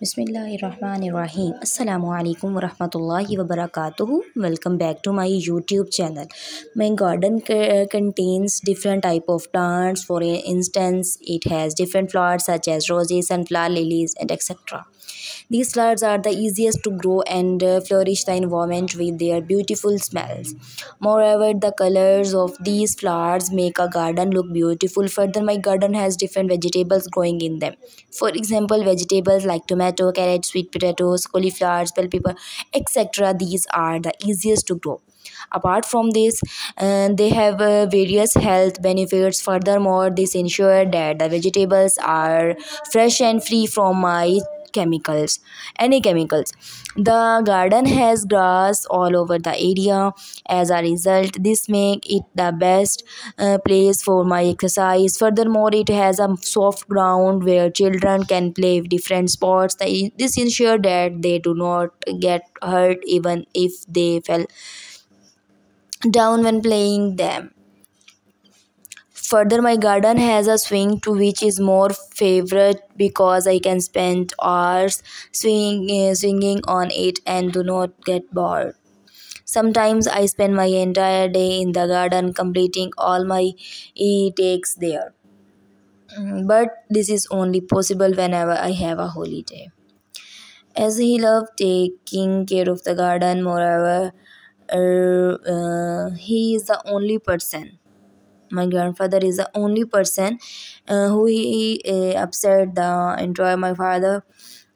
Bismillahirrahmanirrahim. Assalamu alaikum warahmatullahi wabarakatuh. Welcome back to my YouTube channel. My garden contains different type of plants. For instance, it has different flowers such as roses, sunflower, lilies, and etc. These flowers are the easiest to grow and flourish the environment with their beautiful smells. Moreover, the colors of these flowers make a garden look beautiful. Further, my garden has different vegetables growing in them. For example, vegetables like tomato, carrot, sweet potatoes, cauliflower, bell pepper, etc. These are the easiest to grow. Apart from this, they have various health benefits. Furthermore, this ensure that the vegetables are fresh and free from any chemicals. The garden has grass all over the area. As a result, this make it the best place for my exercise. Furthermore, it has a soft ground where children can play different sports. This ensure that they do not get hurt even if they fell down when playing them. Further, my garden has a swing to which is more favorite because I can spend hours swinging on it and do not get bored. Sometimes I spend my entire day in the garden completing all my takes there. But this is only possible whenever I have a holiday. As he loved taking care of the garden, moreover, he is the only person. My grandfather is the only person who he upset the enjoy. My father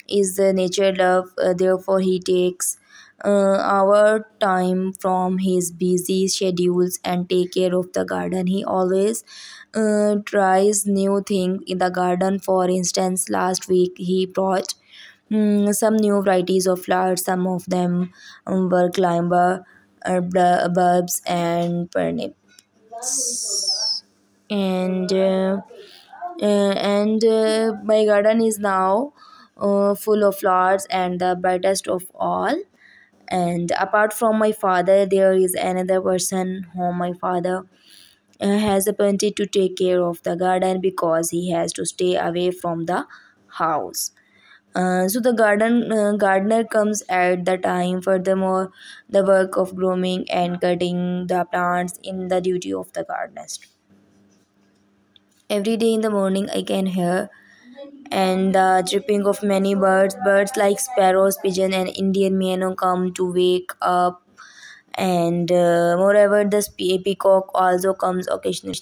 is the nature love, therefore he takes our time from his busy schedules and take care of the garden. He always tries new things in the garden. For instance, last week he brought some new varieties of flowers. Some of them were climber, bulbs, and turnips. And my garden is now full of flowers and the brightest of all. And apart from my father, there is another person whom my father has appointed to take care of the garden because he has to stay away from the house. So the gardener comes at the time. Furthermore, the work of grooming and cutting the plants in the duty of the gardeners. Every day in the morning, I can hear and the chirping of many birds. Birds like sparrows, pigeon, and Indian meadow come to wake up. And moreover, the peacock also comes occasionally.